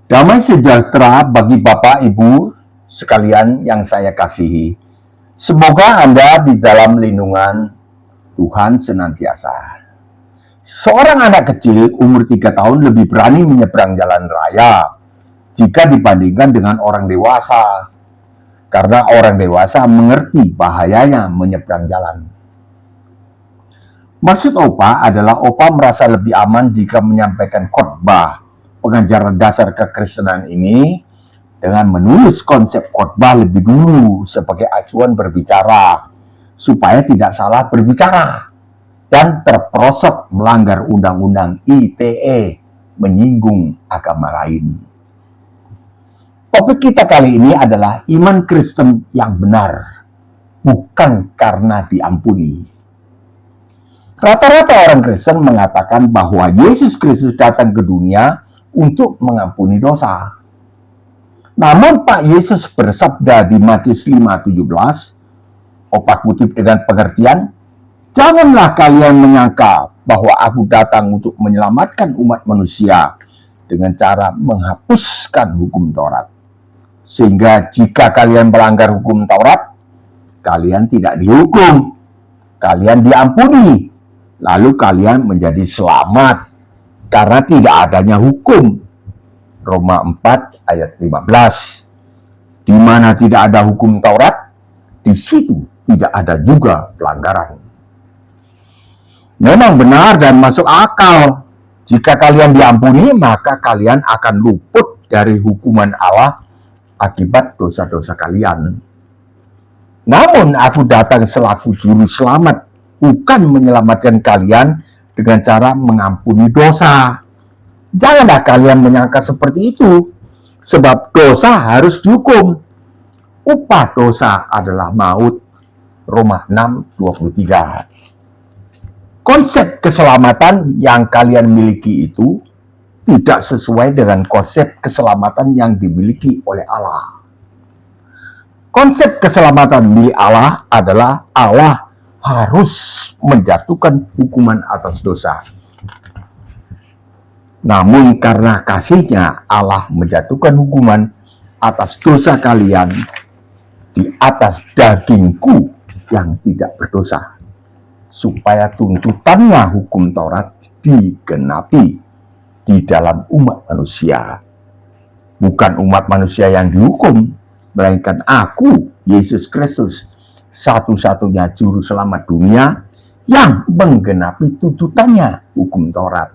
Damai sejahtera bagi Bapak Ibu sekalian yang saya kasihi. Semoga Anda di dalam lindungan Tuhan senantiasa. Seorang anak kecil umur 3 tahun lebih berani menyeberang jalan raya jika dibandingkan dengan orang dewasa. Karena orang dewasa mengerti bahayanya menyeberang jalan. Maksud Opa adalah Opa merasa lebih aman jika menyampaikan khotbah pengajaran dasar kekristenan ini dengan menulis konsep khotbah lebih dulu sebagai acuan berbicara supaya tidak salah berbicara dan terperosok melanggar undang-undang ITE menyinggung agama lain. Topik kita kali ini adalah iman Kristen yang benar, bukan karena diampuni. Rata-rata orang Kristen mengatakan bahwa Yesus Kristus datang ke dunia untuk mengampuni dosa. Namun Pak Yesus bersabda di Matius 5:17, Opa kutip dengan pengertian, "Janganlah kalian menyangka bahwa aku datang untuk menyelamatkan umat manusia dengan cara menghapuskan hukum Taurat. Sehingga jika kalian melanggar hukum Taurat, kalian tidak dihukum, kalian diampuni. Lalu kalian menjadi selamat karena tidak adanya hukum." Roma 4 ayat 15. Di mana tidak ada hukum Taurat, di situ tidak ada juga pelanggaran. Memang benar dan masuk akal. Jika kalian diampuni, maka kalian akan luput dari hukuman Allah akibat dosa-dosa kalian. Namun aku datang selaku juru selamat, bukan menyelamatkan kalian dengan cara mengampuni dosa. Janganlah kalian menyangka seperti itu, sebab dosa harus dihukum. Upah dosa adalah maut. Roma 6:23. Konsep keselamatan yang kalian miliki itu tidak sesuai dengan konsep keselamatan yang dimiliki oleh Allah. Konsep keselamatan milik Allah adalah Allah harus menjatuhkan hukuman atas dosa. Namun karena kasih-Nya Allah menjatuhkan hukuman atas dosa kalian di atas dagingku yang tidak berdosa, supaya tuntutannya hukum Taurat digenapi di dalam umat manusia. Bukan umat manusia yang dihukum, melainkan aku, Yesus Kristus, satu-satunya juru selamat dunia yang menggenapi tuntutannya hukum Taurat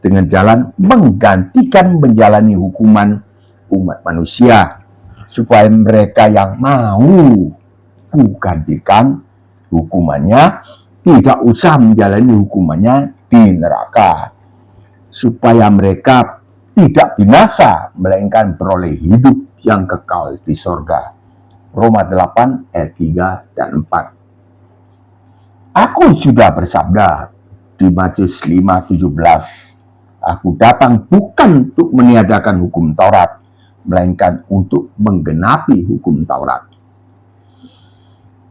dengan jalan menggantikan menjalani hukuman umat manusia, supaya mereka yang mau kugantikan hukumannya tidak usah menjalani hukumannya di neraka, supaya mereka tidak binasa melainkan beroleh hidup yang kekal di sorga. Roma 8 ayat 3 dan 4. Aku sudah bersabda di Matius 5:17, aku datang bukan untuk meniadakan hukum Taurat, melainkan untuk menggenapi hukum Taurat.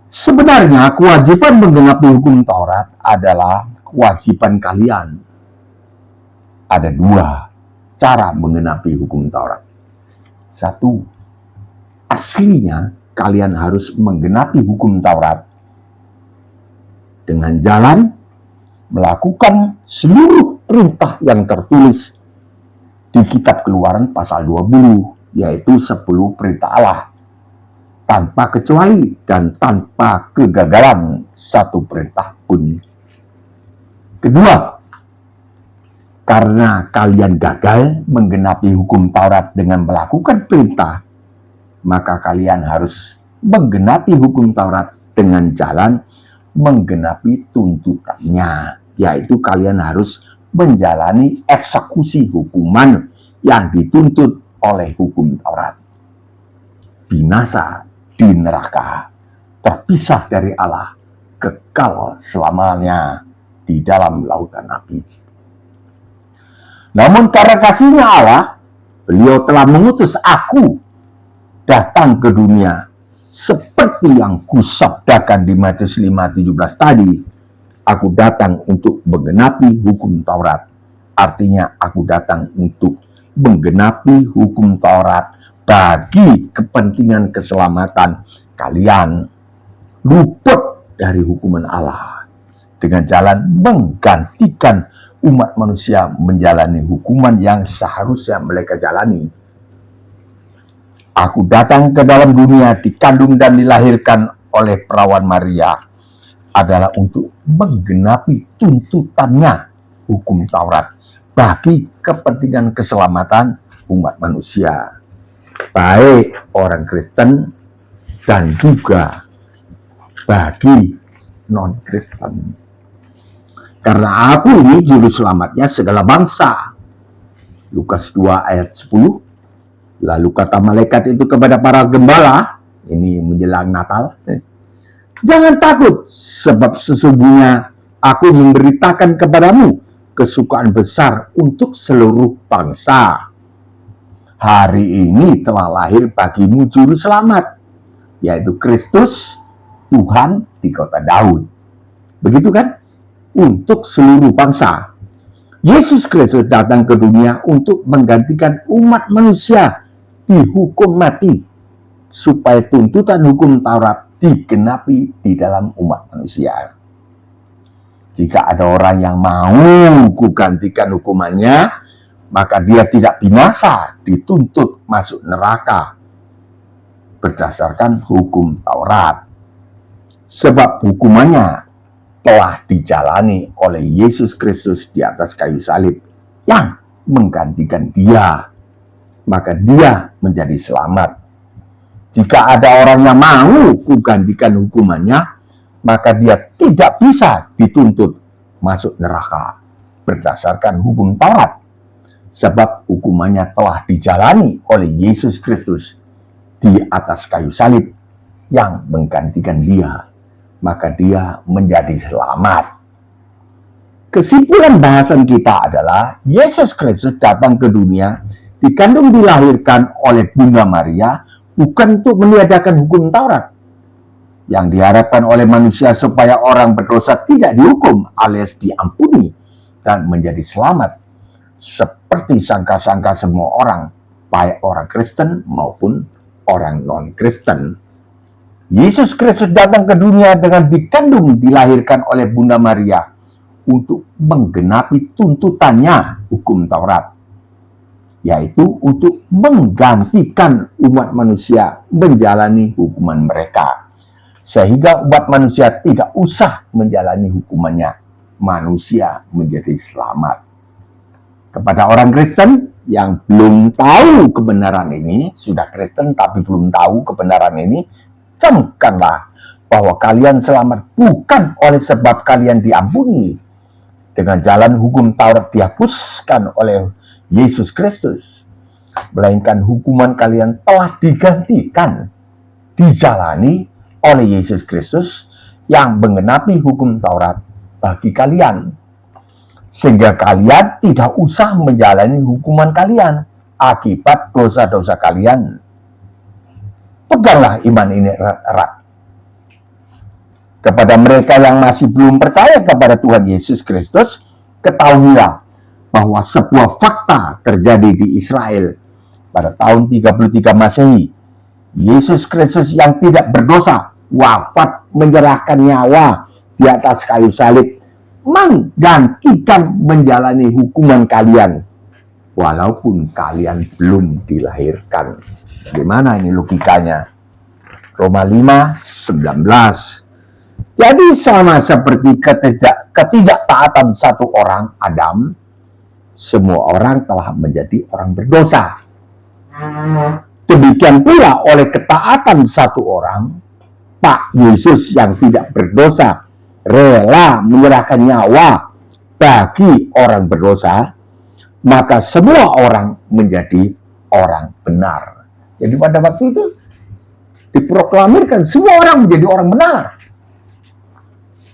Sebenarnya kewajiban menggenapi hukum Taurat adalah kewajiban kalian. Ada 2 cara menggenapi hukum Taurat. 1, aslinya kalian harus menggenapi hukum Taurat dengan jalan melakukan seluruh perintah yang tertulis di kitab Keluaran pasal 20, yaitu 10 perintah Allah, tanpa kecuali dan tanpa kegagalan satu perintah pun. Kedua, karena kalian gagal menggenapi hukum Taurat dengan melakukan perintah, maka kalian harus menggenapi hukum Taurat dengan jalan menggenapi tuntutannya, yaitu kalian harus menjalani eksekusi hukuman yang dituntut oleh hukum Taurat. Binasa di neraka, terpisah dari Allah, kekal selamanya di dalam lautan api. Namun karena kasih-Nya Allah, Beliau telah mengutus aku datang ke dunia seperti yang kusabdakan di Matius 5:17 tadi. Aku datang untuk menggenapi hukum Taurat. Artinya aku datang untuk menggenapi hukum Taurat bagi kepentingan keselamatan kalian, luput dari hukuman Allah dengan jalan menggantikan umat manusia menjalani hukuman yang seharusnya mereka jalani. Aku datang ke dalam dunia, dikandung dan dilahirkan oleh perawan Maria adalah untuk menggenapi tuntutannya hukum Taurat bagi kepentingan keselamatan umat manusia, baik orang Kristen dan juga bagi non-Kristen. Karena aku ini juru selamatnya segala bangsa. Lukas 2 ayat 10. Lalu kata malaikat itu kepada para gembala, ini menjelang Natal, jangan takut, sebab sesungguhnya aku memberitakan kepadamu kesukaan besar untuk seluruh bangsa. Hari ini telah lahir bagimu juru selamat, yaitu Kristus, Tuhan di kota Daud. Begitu kan? Untuk seluruh bangsa. Yesus Kristus datang ke dunia untuk menggantikan umat manusia dihukum mati, supaya tuntutan hukum Taurat digenapi di dalam umat manusia. Jika ada orang yang mau kugantikan hukumannya, maka dia tidak binasa, dituntut masuk neraka berdasarkan hukum Taurat. Sebab hukumannya telah dijalani oleh Yesus Kristus di atas kayu salib yang menggantikan dia, maka dia menjadi selamat. Jika ada orang yang mau kugantikan hukumannya, maka dia tidak bisa dituntut masuk neraka berdasarkan hukum Taurat, sebab hukumannya telah dijalani oleh Yesus Kristus di atas kayu salib yang menggantikan dia, maka dia menjadi selamat. Kesimpulan bahasan kita adalah Yesus Kristus datang ke dunia, dikandung dilahirkan oleh Bunda Maria, bukan untuk meniadakan hukum Taurat yang diharapkan oleh manusia supaya orang berdosa tidak dihukum alias diampuni dan menjadi selamat, seperti sangka-sangka semua orang, baik orang Kristen maupun orang non-Kristen. Yesus Kristus datang ke dunia dengan dikandung dilahirkan oleh Bunda Maria untuk menggenapi tuntutannya hukum Taurat, yaitu untuk menggantikan umat manusia menjalani hukuman mereka, sehingga umat manusia tidak usah menjalani hukumannya, manusia menjadi selamat. Kepada orang Kristen yang belum tahu kebenaran ini, sudah Kristen tapi belum tahu kebenaran ini, camkanlah bahwa kalian selamat bukan oleh sebab kalian diampuni dengan jalan hukum Taurat dihapuskan oleh Yesus Kristus, melainkan hukuman kalian telah digantikan, dijalani oleh Yesus Kristus yang menggenapi hukum Taurat bagi kalian, sehingga kalian tidak usah menjalani hukuman kalian akibat dosa-dosa kalian. Peganglah iman ini erat. Kepada mereka yang masih belum percaya kepada Tuhan Yesus Kristus, ketahuilah bahwa sebuah fakta terjadi di Israel pada tahun 33 Masehi. Yesus Kristus yang tidak berdosa wafat menyerahkan nyawa di atas kayu salib, menggantikan menjalani hukuman kalian walaupun kalian belum dilahirkan. Bagaimana ini logikanya? Roma 5:19. Jadi sama seperti ketidaktaatan satu orang, Adam, semua orang telah menjadi orang berdosa. Demikian pula oleh ketaatan satu orang, Pak Yesus yang tidak berdosa rela menyerahkan nyawa bagi orang berdosa, maka semua orang menjadi orang benar. Jadi pada waktu itu diproklamirkan semua orang menjadi orang benar.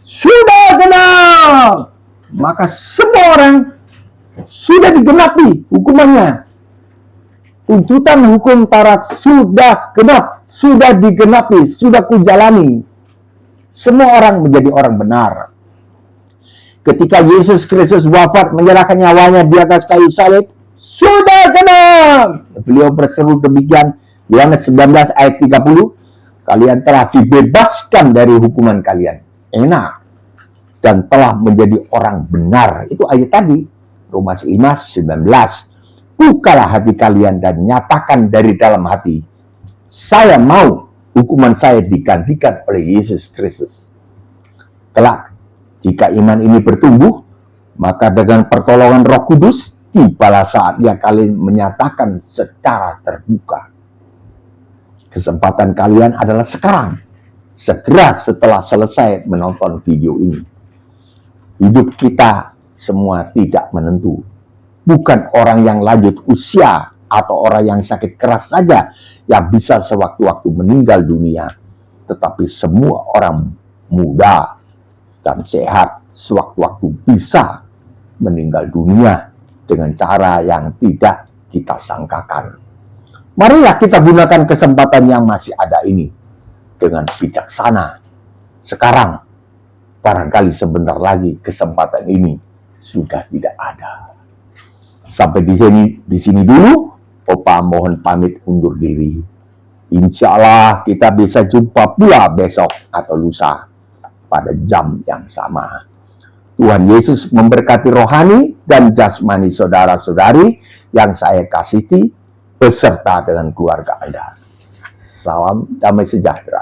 Sudah genap, maka semua orang sudah digenapi hukumannya. Tuntutan hukum Taurat sudah genap, sudah digenapi, sudah kujalani. Semua orang menjadi orang benar. Ketika Yesus Kristus wafat menyerahkan nyawanya di atas kayu salib, sudah genap. Beliau berseru demikian, Yohanes 19 ayat 30, kalian telah dibebaskan dari hukuman kalian. Enak. Dan telah menjadi orang benar. Itu ayat tadi. Roma 5:19. Bukalah hati kalian dan nyatakan dari dalam hati, saya mau hukuman saya digantikan oleh Yesus Kristus. Kelak, jika iman ini bertumbuh, maka dengan pertolongan Roh Kudus, tibalah saatnya kalian menyatakan secara terbuka. Kesempatan kalian adalah sekarang, segera setelah selesai menonton video ini. Hidup kita semua tidak menentu. Bukan orang yang lanjut usia atau orang yang sakit keras saja yang bisa sewaktu-waktu meninggal dunia. Tetapi semua orang muda dan sehat sewaktu-waktu bisa meninggal dunia dengan cara yang tidak kita sangkakan. Marilah kita gunakan kesempatan yang masih ada ini dengan bijaksana. Sekarang, barangkali sebentar lagi kesempatan ini sudah tidak ada. Sampai di sini dulu, Opa mohon pamit undur diri. Insya Allah kita bisa jumpa pula besok atau lusa pada jam yang sama. Tuhan Yesus memberkati rohani dan jasmani saudara-saudari yang saya kasihi beserta dengan keluarga Anda. Salam damai sejahtera.